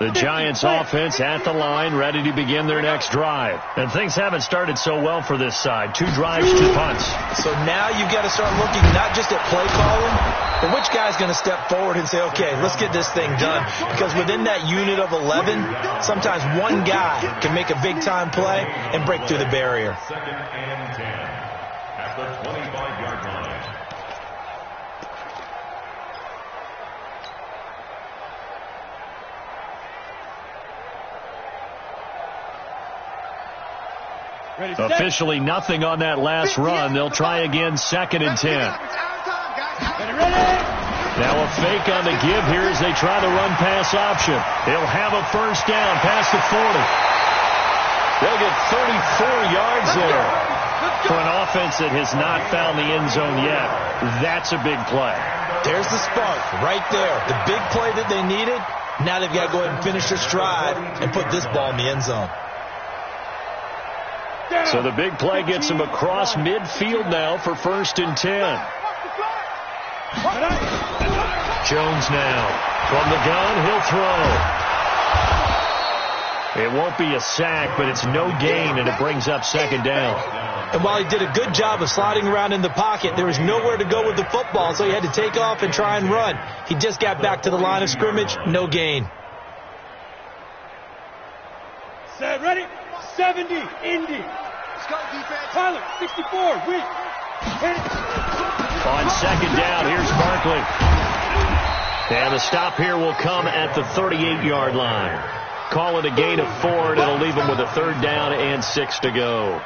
The Giants offense at the line, ready to begin their next drive. And things haven't started so well for this side. 2 drives, 2 punts. So now you've got to start looking not just at play calling, but which guy's going to step forward and say, okay, let's get this thing done. Because within that unit of 11, sometimes one guy can make a big-time play and break through the barrier. Second and 10 at the 25-yard line. Officially nothing on that last run. They'll try again, 2nd and 10. Now a fake on the give here as they try the run-pass option. They'll have a first down past the 40. They'll get 34 yards there. For an offense that has not found the end zone yet, that's a big play. There's the spark right there. The big play that they needed. Now they've got to go ahead and finish this drive and put this ball in the end zone. So the big play gets him across midfield now for 1st and 10. Jones now. From the gun, he'll throw. It won't be a sack, but it's no gain, and it brings up 2nd down. And while he did a good job of sliding around in the pocket, there was nowhere to go with the football, so he had to take off and try and run. He just got back to the line of scrimmage, no gain. Set, ready? 70, Indy. Let's go, defense. Tyler, 64, win. On 2nd down, here's Barkley. And the stop here will come at the 38-yard line. Call it a gain of 4, and it'll leave them with a 3rd down and 6 to go.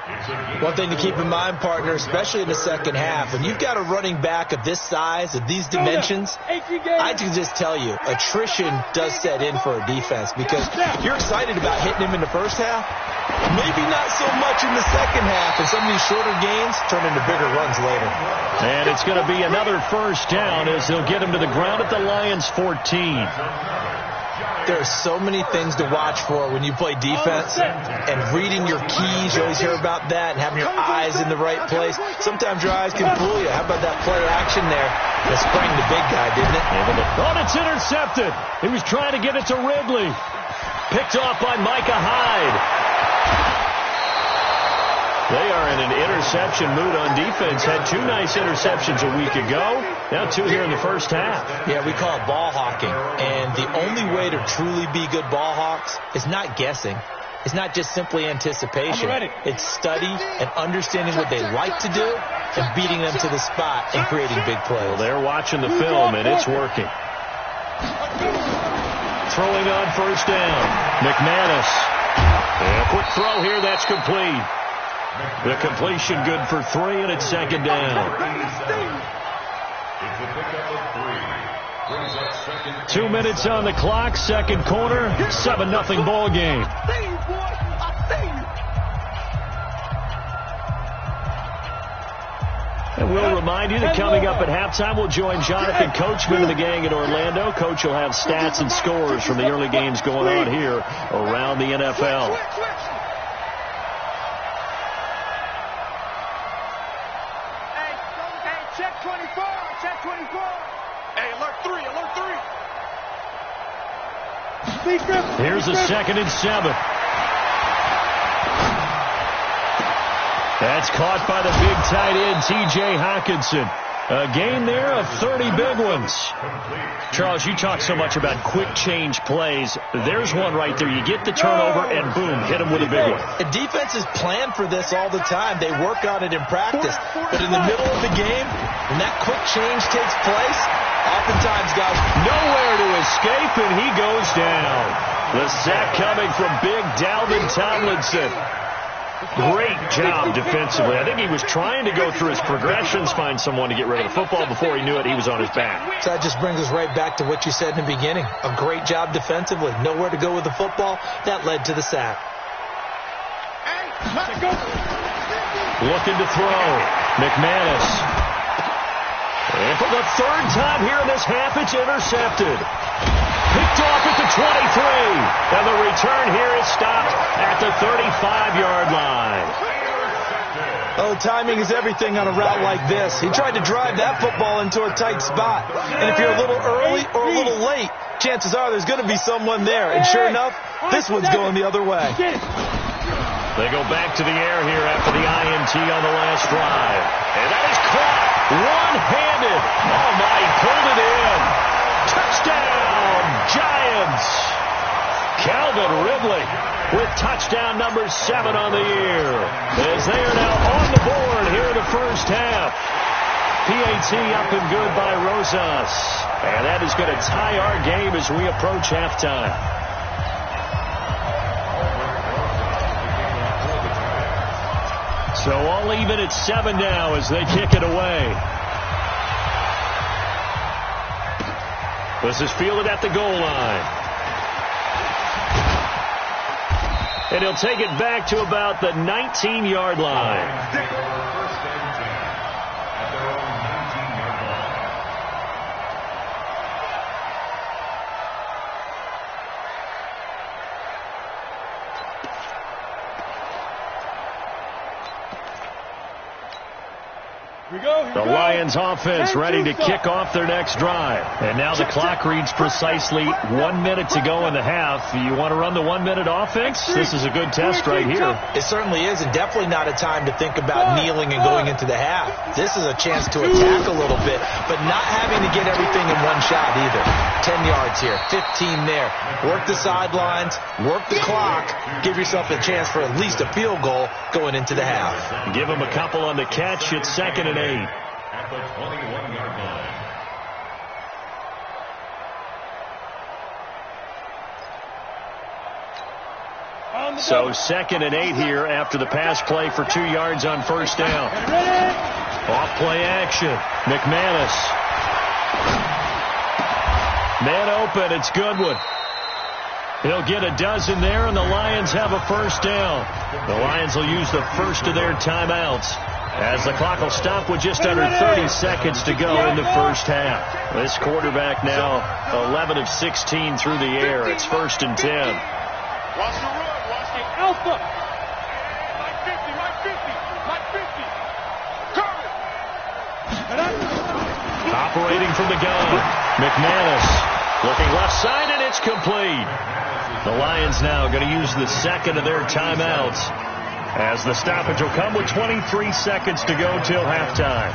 One thing to keep in mind, partner, especially in the second half, when you've got a running back of this size, of these dimensions, I can just tell you, attrition does set in for a defense because you're excited about hitting him in the first half, maybe not so much in the second half, and some of these shorter gains turn into bigger runs later. And it's going to be another first down as they'll get him to the ground at the Lions' 14. There are so many things to watch for when you play defense, and reading your keys, you always hear about that, and having your eyes in the right place. Sometimes your eyes can fool you. How about that play action there that sprang the big guy, didn't it? Oh, it's intercepted. He was trying to get it to Ridley. Picked off by Micah Hyde. They are in an interception mood on defense. Had 2 nice interceptions a week ago. Now 2 here in the first half. Yeah, we call it ball hawking. And the only way to truly be good ball hawks is not guessing. It's not just simply anticipation. It's study and understanding what they like to do and beating them to the spot and creating big plays. Well, they're watching the film, and it's working. Throwing on first down. McManus. And a quick throw here. That's complete. The completion good for 3, and it's 2nd down. 2 minutes on the clock, 2nd quarter, 7-0 ball game. And we'll remind you that coming up at halftime, we'll join Jonathan Coachman and the gang in Orlando. Coach will have stats and scores from the early games going on here around the NFL. Here's a 2nd and 7. That's caught by the big tight end, T.J. Hockenson. A gain there of 30 big ones. Charles, you talk so much about quick change plays. There's one right there. You get the turnover, and boom, hit them with a big one. The defenses plan for this all the time. They work on it in practice. But in the middle of the game, when that quick change takes place, oftentimes, guys, nowhere to escape, and he goes down. The sack coming from big Dalvin Tomlinson. Great job defensively. I think he was trying to go through his progressions, find someone to get rid of the football. Before he knew it, he was on his back. So that just brings us right back to what you said in the beginning. A great job defensively. Nowhere to go with the football. That led to the sack. Looking to throw. McManus. And for the 3rd time here in this half, it's intercepted. Picked off at the 23. And the return here is stopped at the 35-yard line. Oh, timing is everything on a route like this. He tried to drive that football into a tight spot. And if you're a little early or a little late, chances are there's going to be someone there. And sure enough, this one's going the other way. They go back to the air here after the INT on the last drive. And that is caught one-handed. Oh, my, he pulled it in. Touchdown, Giants. Calvin Ridley with touchdown number 7 on the year. As they are now on the board here in the first half. PAT up and good by Rosas. And that is going to tie our game as we approach halftime. So all even at 7 now as they kick it away. This is fielded at the goal line. And he'll take it back to about the 19-yard line. The Lions offense ready to kick off their next drive. And now the clock reads precisely 1 minute to go in the half. You want to run the 1 minute offense? This is a good test right here. It certainly is, and definitely not a time to think about kneeling and going into the half. This is a chance to attack a little bit, but not having to get everything in one shot either. 10 yards here, 15 there. Work the sidelines, work the clock, give yourself a chance for at least a field goal going into the half. Give them a couple on the catch. It's 2nd and 8. At the 21-yard line. So 2nd and 8 here after the pass play for 2 yards on first down. Off play action. McManus. Man open. It's Goodwin. He'll get a dozen there, and the Lions have a first down. The Lions will use the first of their timeouts as the clock will stop with just under 30 seconds to go in the first half. This quarterback now 11 of 16 through the air. It's 1st and 10. Watch the run. Watch the alpha. Like 50, like 50, like 50. Cover. Operating from the gun. McManus looking left side, and it's complete. The Lions now going to use the second of their timeouts as the stoppage will come with 23 seconds to go till halftime.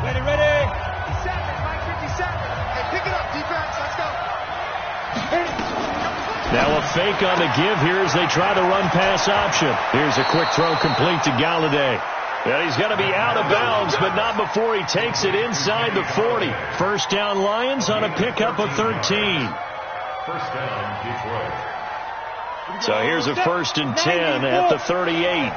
Ready, ready. 57, Mike 57. Hey, pick it up, defense. Let's go. Now a fake on the give here as they try the run-pass option. Here's a quick throw complete to Galladay. And he's going to be out of bounds, but not before he takes it inside the 40. First down Lions on a pickup of 13. First down, Detroit. So here's a 1st and 10 at the 38.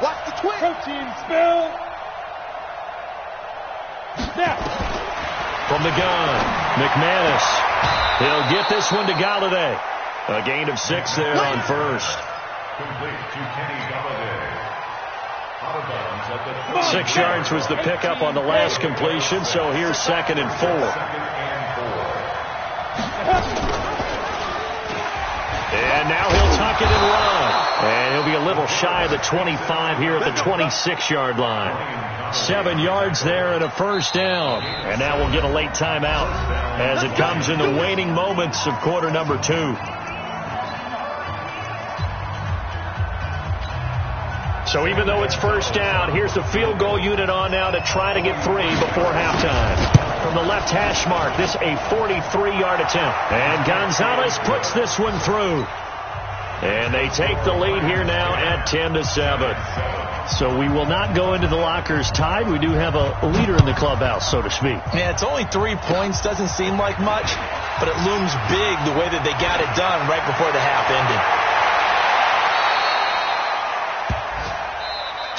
Watch the twist. Protein spill. Snap. From the gun, McManus. He'll get this one to Galladay. A gain of 6 there on first. Complete to Kenny Galladay. Out of bounds at the 6 yards was the pickup on the last completion, so here's 2nd and 4. And now he'll tuck it and run. And he'll be a little shy of the 25 here at the 26-yard line. 7 yards there and a first down. And now we'll get a late timeout as it comes in the waning moments of quarter number 2. So even though it's first down, here's the field goal unit on now to try to get 3 before halftime. From the left hash mark, this a 43-yard attempt. And Gonzalez puts this one through. And they take the lead here now at 10-7. So we will not go into the lockers tied. We do have a leader in the clubhouse, so to speak. Yeah, it's only 3 points. Doesn't seem like much, but it looms big the way that they got it done right before the half ended.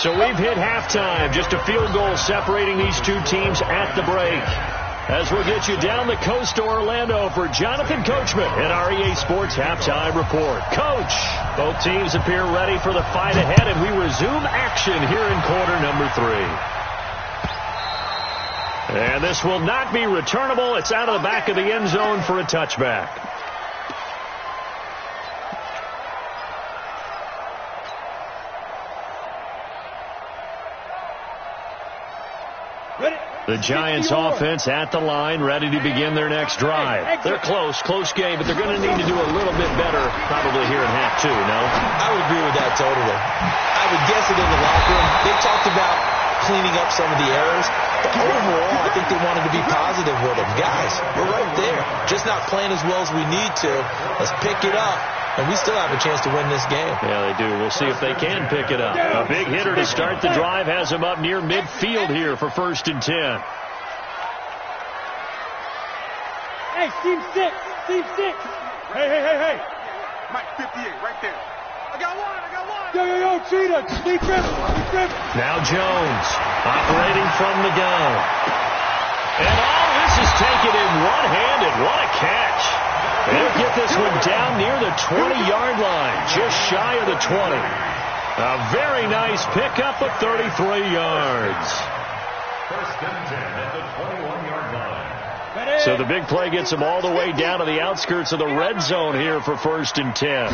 So we've hit halftime. Just a field goal separating these two teams at the break. As we'll get you down the coast to Orlando for Jonathan Coachman in our EA Sports Halftime Report. Coach, both teams appear ready for the fight ahead, and we resume action here in quarter number 3. And this will not be returnable. It's out of the back of the end zone for a touchback. The Giants offense at the line, ready to begin their next drive. They're close game, but they're going to need to do a little bit better probably here in half two, no? I would agree with that totally. I would guess it in the locker room. They talked about cleaning up some of the errors, but overall, I think they wanted to be positive with them. Guys, we're right there. Just not playing as well as we need to. Let's pick it up. And we still have a chance to win this game. Yeah, they do. We'll see if they can pick it up. A big hitter to start the drive has him up near midfield here for 1st and 10. Hey, team 6. Hey. Mike, 58, right there. I got one. Yo, Cheetah, keep dribbling. Now Jones, operating from the gun. And all this is taken in one-handed. What a catch. They'll get this one down near the 20-yard line, just shy of the 20. A very nice pickup of 33 yards. 1st and 10 at the 21-yard line. So the big play gets them all the way down to the outskirts of the red zone here for 1st and 10.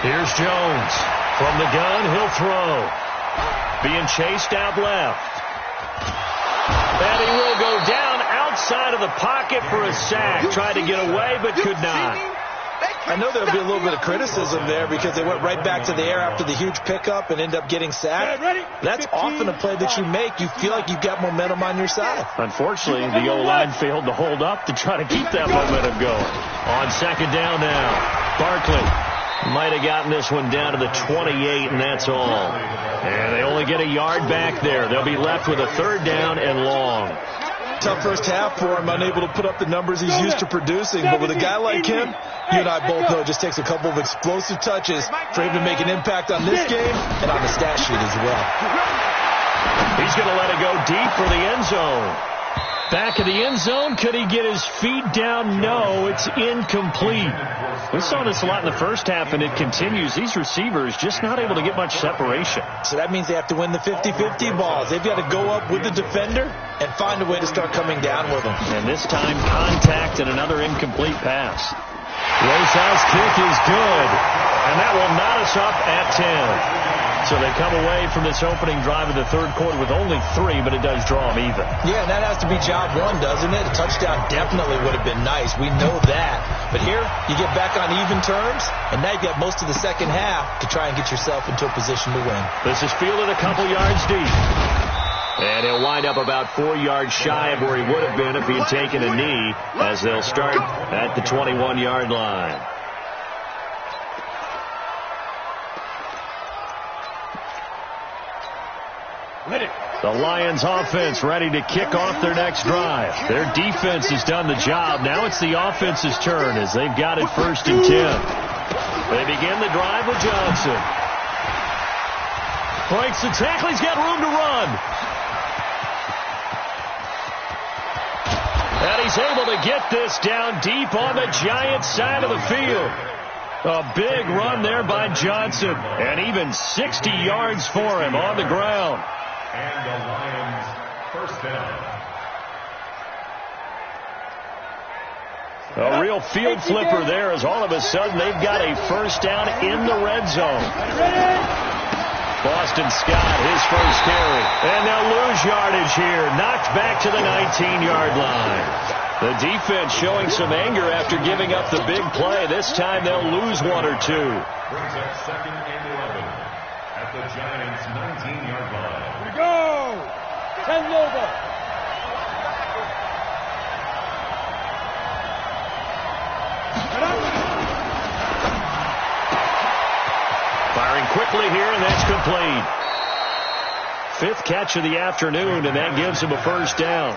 Here's Jones. From the gun, he'll throw. Being chased out left. And he will go down outside of the pocket for a sack. Tried to get away, but could not. I know there'll be a little bit of criticism there because they went right back to the air after the huge pickup and end up getting sacked. That's often a play that you make. You feel like you've got momentum on your side. Unfortunately, the O-line failed to hold up to try to keep that momentum going. On 2nd down now, Barkley might have gotten this one down to the 28, and that's all. And they only get a yard back there. They'll be left with a 3rd down and long. Tough first half for him, unable to put up the numbers he's used to producing. But with a guy like him, you and I both know it just takes a couple of explosive touches for him to make an impact on this game and on the stat sheet as well. He's going to let it go deep for the end zone. Back of the end zone. Could he get his feet down? No, it's incomplete. We saw this a lot in the first half, and it continues. These receivers just not able to get much separation. So that means they have to win the 50-50 balls. They've got to go up with the defender and find a way to start coming down with them. And this time, contact and another incomplete pass. Rosa's kick is good, and that will knot us up at 10. So they come away from this opening drive in the 3rd quarter with only 3, but it does draw them even. Yeah, and that has to be job 1, doesn't it? A touchdown definitely would have been nice. We know that. But here, you get back on even terms, and now you got most of the second half to try and get yourself into a position to win. This is fielded a couple yards deep. And he'll wind up about 4 yards shy of where he would have been if he had taken a knee, as they'll start at the 21-yard line. The Lions offense ready to kick off their next drive. Their defense has done the job. Now it's the offense's turn as they've got it 1st and 10. They begin the drive with Johnson. Breaks the tackle. He's got room to run. And he's able to get this down deep on the Giants side of the field. A big run there by Johnson. And even 60 yards for him on the ground. And the Lions 1st down. A real field flipper there as all of a sudden they've got a 1st down in the red zone. Boston Scott, his first carry. And they'll lose yardage here. Knocked back to the 19-yard line. The defense showing some anger after giving up the big play. This time they'll lose 1 or 2. Brings up 2nd and 11 at the Giants' 19-yard line. Go! 10 over. Firing quickly here, and that's complete. 5th catch of the afternoon, and that gives him a 1st down.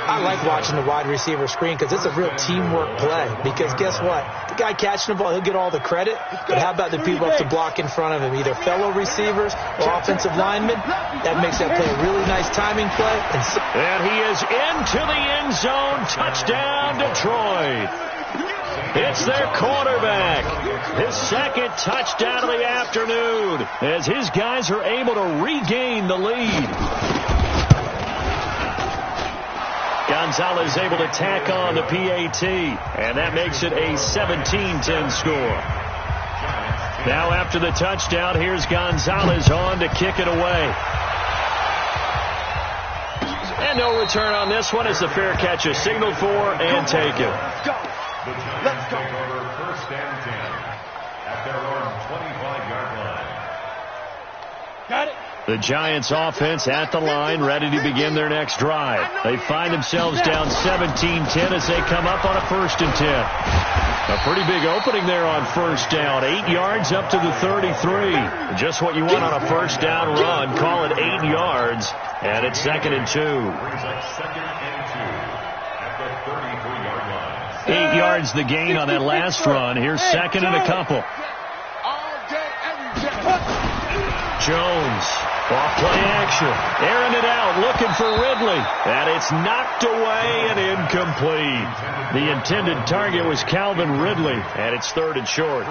I like watching the wide receiver screen because it's a real teamwork play. Because guess what? The guy catching the ball, he'll get all the credit. But how about the people up to block in front of him? Either fellow receivers or offensive linemen. That makes that play a really nice timing play. And he is into the end zone. Touchdown, Detroit. It's their quarterback. His 2nd touchdown of the afternoon as his guys are able to regain the lead. Gonzalez able to tack on the PAT, and that makes it a 17-10 score. Now after the touchdown, here's Gonzalez on to kick it away. And no return on this one as the fair catch is signaled for and taken. Let's go. Take over first and 10 at their own 25-yard line. Got it. The Giants offense at the line, ready to begin their next drive. They find themselves down 17-10 as they come up on a 1st and 10. A pretty big opening there on first down. 8 yards up to the 33. Just what you want on a first down run. Call it 8 yards. And it's 2nd and 2. Brings up 2nd and 2 at the 33-yard line. 8 yards the gain on that last run. Here's 2nd and a couple. Jones, off play action, airing it out, looking for Ridley, and it's knocked away and incomplete. The intended target was Calvin Ridley, and it's 3rd and short.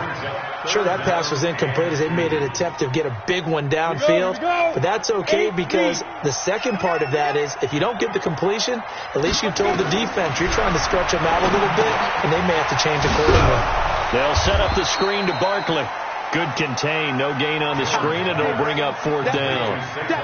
Sure, that pass was incomplete as they made an attempt to get a big one downfield, but that's okay because the second part of that is if you don't get the completion, at least you told the defense you're trying to stretch them out a little bit, and they may have to change accordingly. They'll set up the screen to Barkley. Good contain, no gain on the screen, and it'll bring up 4th down.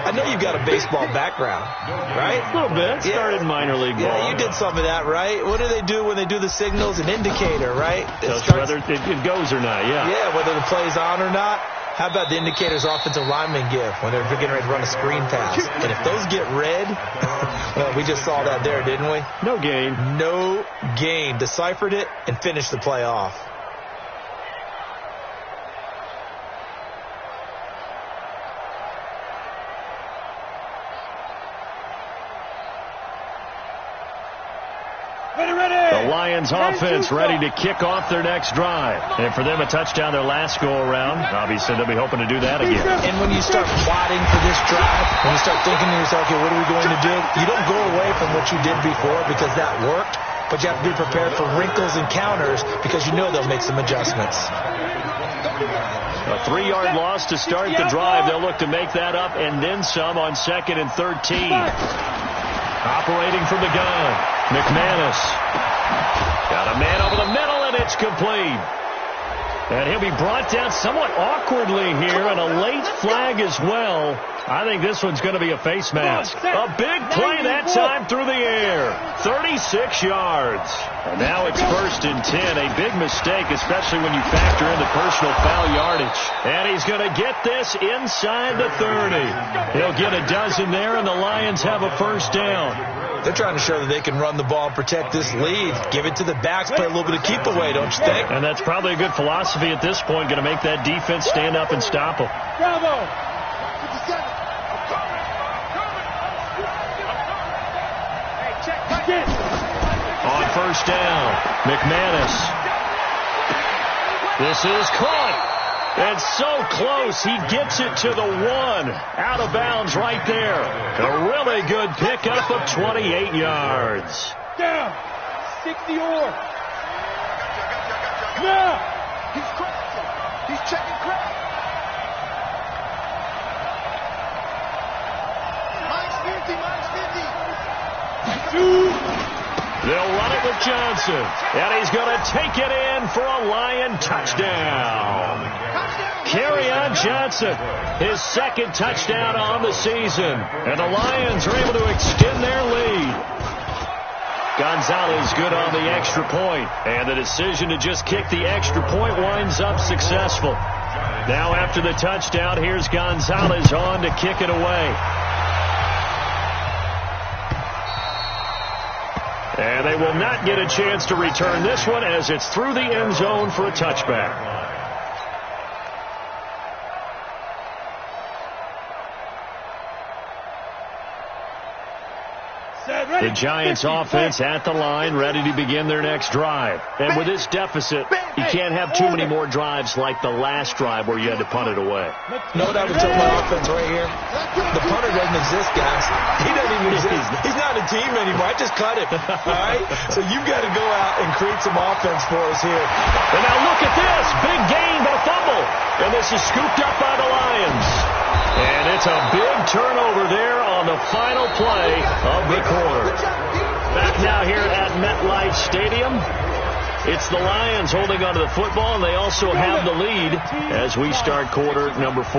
I know you've got a baseball background, right? A little bit. Started minor league ball. Yeah, you did some of that, right? What do they do when they do the signals? An indicator, right? Whether it goes or not, yeah. Yeah, whether the play's on or not. How about the indicators offensive linemen give when they're getting ready to run a screen pass? And if those get red, well, we just saw that there, didn't we? No gain. No gain. Deciphered it and finished the play off. The Lions offense ready to kick off their next drive. And for them, a touchdown their last go-around. Obviously, they'll be hoping to do that again. And when you start plotting for this drive, when you start thinking to yourself, okay, what are we going to do? You don't go away from what you did before because that worked, but you have to be prepared for wrinkles and counters because you know they'll make some adjustments. A 3-yard loss to start the drive. They'll look to make that up and then some on 2nd and 13. Operating from the gun, McManus. Got a man over the middle, and it's complete. And he'll be brought down somewhat awkwardly here, and a late flag as well. I think this one's going to be a face mask. A big play that time through the air. 36 yards. And now it's 1st and 10. A big mistake, especially when you factor in the personal foul yardage. And he's going to get this inside the 30. He'll get a dozen there, and the Lions have a 1st down. They're trying to show that they can run the ball and protect this lead. Give it to the backs, play a little bit of keep away, don't you think? And that's probably a good philosophy at this point, going to make that defense stand up and stop them. Bravo. On 1st down, McManus. This is caught. And so close, he gets it to the 1. Out of bounds right there. A really good pickup of 28 yards. Down. 60 or. Now. He's checking crack. Minus 50. They'll run it with Johnson. And he's going to take it in for a Lion touchdown. Kerryon Johnson, his 2nd touchdown on the season. And the Lions are able to extend their lead. Gonzalez good on the extra point. And the decision to just kick the extra point winds up successful. Now after the touchdown, here's Gonzalez on to kick it away. And they will not get a chance to return this one as it's through the end zone for a touchback. The Giants offense at the line, ready to begin their next drive. And with this deficit, you can't have too many more drives like the last drive where you had to punt it away. No doubt we took my offense right here. The punter doesn't exist, guys. He doesn't even exist. He's not a team anymore. I just cut him. All right? So you've got to go out and create some offense for us here. And now look at this. Big gain, but a fumble. And this is scooped up by the Lions. And it's a big turnover there on the final play of the quarter. Back now here at MetLife Stadium. It's the Lions holding onto the football, and they also have the lead as we start quarter number 4.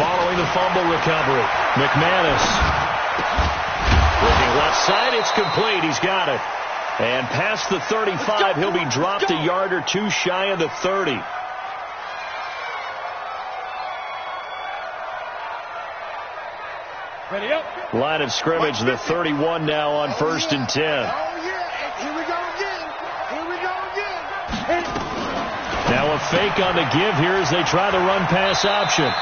Following the fumble recovery, McManus. Looking left side, it's complete. He's got it. And past the 35, he'll be dropped a yard or two shy of the 30. Ready up. Line of scrimmage, the 31 now on 1st and 10. Oh, yeah. Here we go again. Here we go again. Now a fake on the give here as they try the run-pass option.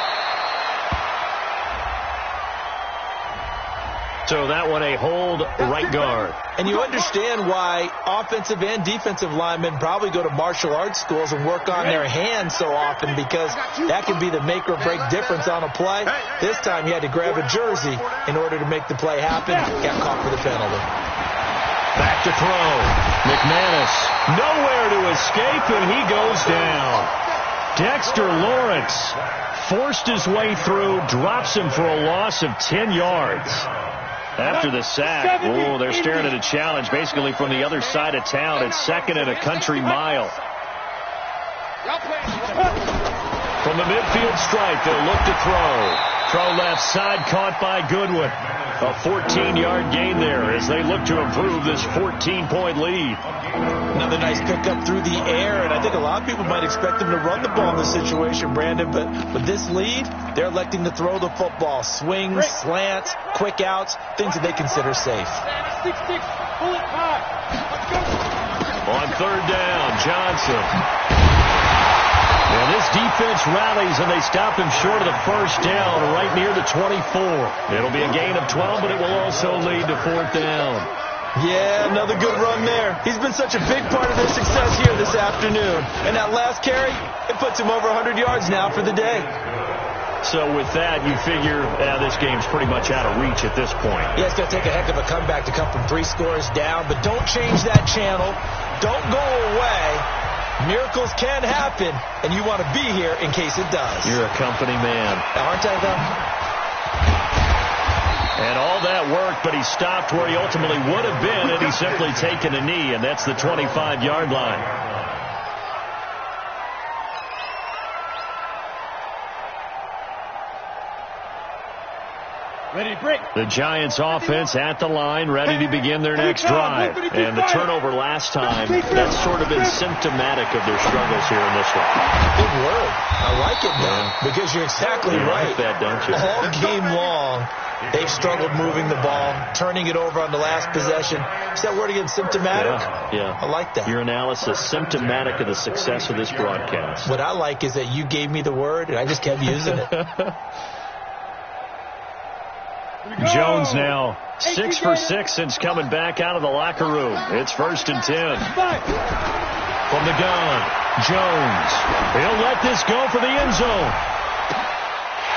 So that one a hold right guard. And you understand why offensive and defensive linemen probably go to martial arts schools and work on their hands so often, because that can be the make or break difference on a play. This time he had to grab a jersey in order to make the play happen. Got caught for the penalty. Back to throw. McManus nowhere to escape, and he goes down. Dexter Lawrence forced his way through, drops him for a loss of 10 yards. After the sack, they're staring at a challenge basically from the other side of town. It's 2nd and a country mile. From the midfield stripe, they'll look to throw. Throw left side, caught by Goodwin. A 14-yard gain there as they look to improve this 14-point lead. Another nice pickup through the air, and I think a lot of people might expect them to run the ball in this situation, Brandon, but with this lead, they're electing to throw the football. Swings, slants, quick outs, things that they consider safe. 6-6, pull it high. On 3rd down, Johnson. And this defense rallies, and they stop him short of the 1st down right near the 24. It'll be a gain of 12, but it will also lead to 4th down. Yeah, another good run there. He's been such a big part of their success here this afternoon. And that last carry, it puts him over 100 yards now for the day. So with that, you figure this game's pretty much out of reach at this point. Yeah, it's going to take a heck of a comeback to come from 3 scores down, but don't change that channel. Don't go away. Miracles can happen, and you want to be here in case it does. You're a company man. Aren't I, though? And all that work, but he stopped where he ultimately would have been had he simply taken a knee, and that's the 25-yard line. Ready to break. The Giants offense at the line, ready to begin their next drive. And the turnover last time, that's sort of been symptomatic of their struggles here in this one. Good word. I like it, though, because you're exactly right. Like that, don't you? All game long, they've struggled moving the ball, turning it over on the last possession. Is that word again, symptomatic? Yeah. I like that. Your analysis, symptomatic of the success of this broadcast. What I like is that you gave me the word, and I just kept using it. Jones now 6 for 6 since coming back out of the locker room. It's 1st and 10. From the gun, Jones. He'll let this go for the end zone.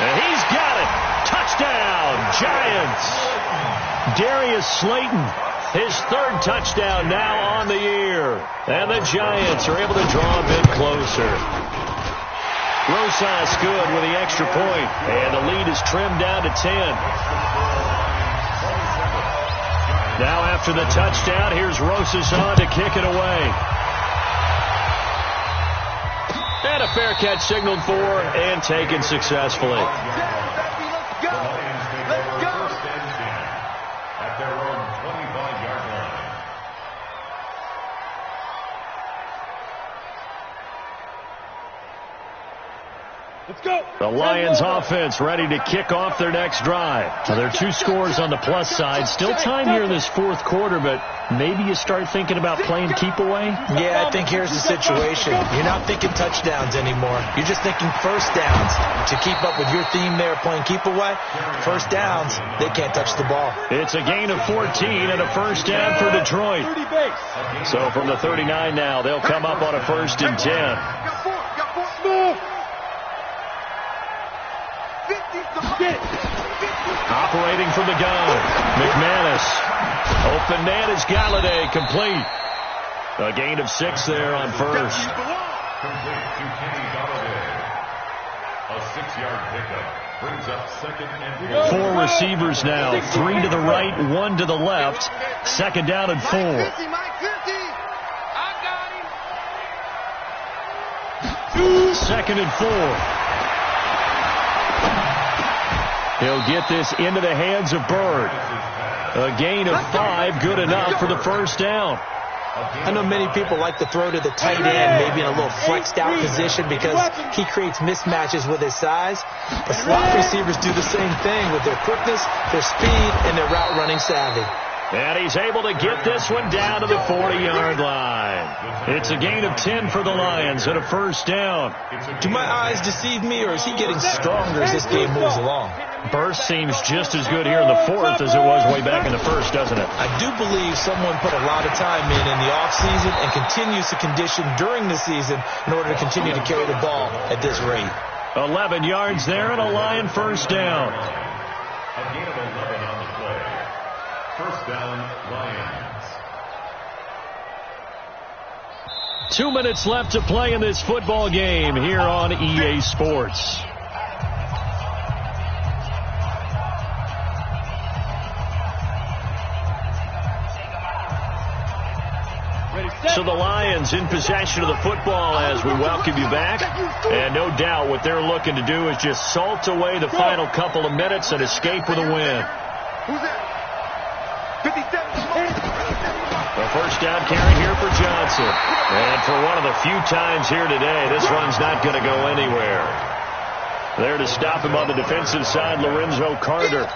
And he's got it. Touchdown, Giants. Darius Slayton, his 3rd touchdown now on the year. And the Giants are able to draw a bit closer. Rosas good with the extra point, and the lead is trimmed down to 10. Now after the touchdown, here's Rosas on to kick it away. And a fair catch signaled for and taken successfully. Let's go! Let's go! At their own 25-yard line. Let's go. The Lions offense ready to kick off their next drive. So there are 2 scores on the plus side. Still time here in this 4th quarter, but maybe you start thinking about playing keep away? Yeah, I think here's the situation. You're not thinking touchdowns anymore. You're just thinking 1st downs. To keep up with your theme there, playing keep away, 1st downs, they can't touch the ball. It's a gain of 14 and a 1st down for Detroit. So from the 39 now, they'll come up on a 1st and 10. Operating from the gun, McManus. Open man is Galladay, complete. A gain of 6 there on 1st. A 6-yard pickup brings up 2nd and 4. 4 receivers now. 3 to the right, 1 to the left. 2nd down and 4. Second and 4. He'll get this into the hands of Bird. A gain of 5, good enough for the first down. I know many people like to throw to the tight end, maybe in a little flexed out position because he creates mismatches with his size. But slot receivers do the same thing with their quickness, their speed, and their route running savvy. And he's able to get this one down to the 40-yard line. It's a gain of 10 for the Lions and a first down. Do my eyes deceive me, or is he getting stronger as this game moves along? Burst seems just as good here in the 4th as it was way back in the 1st, doesn't it? I do believe someone put a lot of time in the offseason and continues to condition during the season in order to continue to carry the ball at this rate. 11 yards there and a Lion first down. A gain of 11 on the play. First down, Lions. 2 minutes left to play in this football game here on EA Sports. So the Lions in possession of the football as we welcome you back. And no doubt what they're looking to do is just salt away the final couple of minutes and escape with a win. A first down carry here for Johnson. And for one of the few times here today, this run's not going to go anywhere. There to stop him on the defensive side, Lorenzo Carter.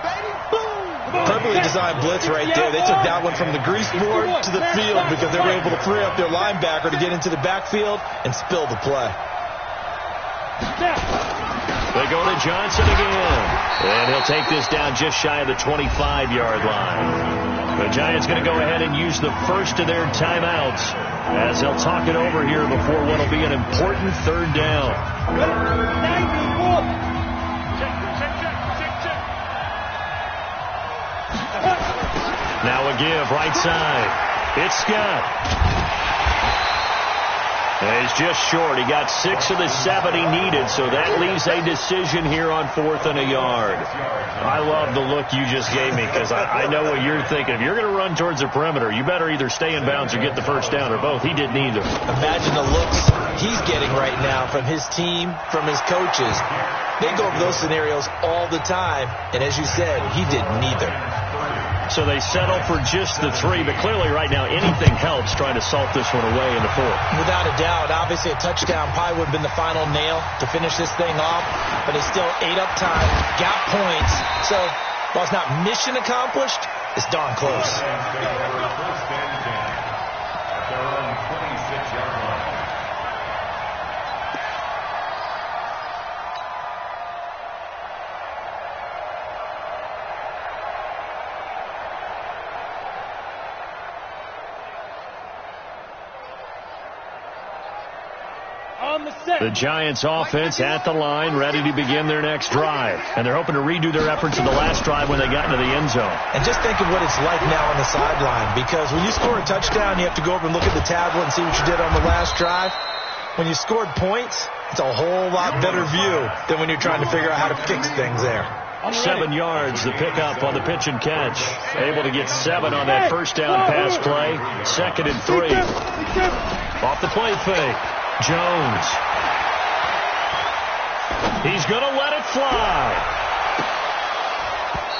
Perfectly designed blitz right there. They took that one from the grease board to the field because they were able to free up their linebacker to get into the backfield and spill the play. They go to Johnson again. And he'll take this down just shy of the 25-yard line. The Giants going to go ahead and use the first of their timeouts as they'll talk it over here before what will be an important third down. Now a give, right side. It's Scott. And he's just short. He got 6 of the 7 he needed, so that leaves a decision here on 4th and a yard. I love the look you just gave me because I know what you're thinking. If you're going to run towards the perimeter, you better either stay in bounds or get the first down, or both. He did neither. Imagine the looks he's getting right now from his team, from his coaches. They go over those scenarios all the time, and as you said, he did neither. So they settle for just the 3, but clearly right now anything helps trying to salt this one away in the 4th. Without a doubt, obviously a touchdown probably would have been the final nail to finish this thing off, but he still ate up time, got points. So while it's not mission accomplished, it's darn close. First and 10 at their own 26-yard line. The Giants offense at the line, ready to begin their next drive. And they're hoping to redo their efforts in the last drive when they got into the end zone. And just think of what it's like now on the sideline, because when you score a touchdown, you have to go over and look at the tablet and see what you did on the last drive. When you scored points, it's a whole lot better view than when you're trying to figure out how to fix things there. 7 yards, the pickup on the pitch and catch. Able to get 7 on that first down pass play. 2nd and 3. Off the play fake. Jones. He's going to let it fly.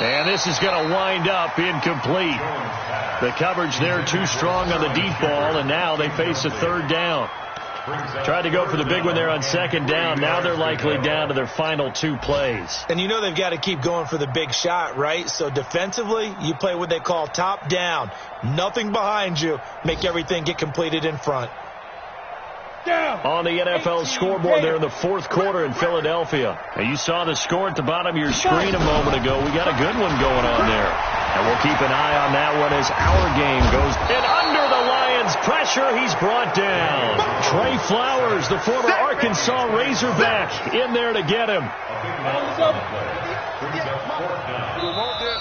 And this is going to wind up incomplete. The coverage there too strong on the deep ball, and now they face a third down. Tried to go for the big one there on 2nd down. Now they're likely down to their final 2 plays. And you know they've got to keep going for the big shot, right? So defensively, you play what they call top down. Nothing behind you. Make everything get completed in front. On the NFL scoreboard there in the 4th quarter in Philadelphia. And you saw the score at the bottom of your screen a moment ago. We got a good one going on there. And we'll keep an eye on that one as our game goes. And under the Lions' pressure, he's brought down. Trey Flowers, the former Arkansas Razorback, in there to get him.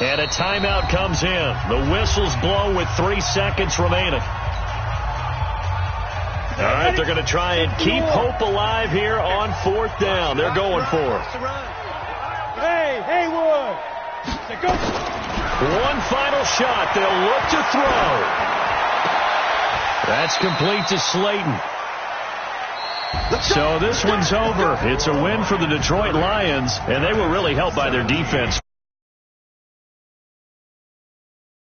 And a timeout comes in. The whistles blow with 3 seconds remaining. All right, they're going to try and keep hope alive here on 4th down. They're going for it. Hey, Haywood. One final shot. They'll look to throw. That's complete to Slayton. So this one's over. It's a win for the Detroit Lions, and they were really helped by their defense.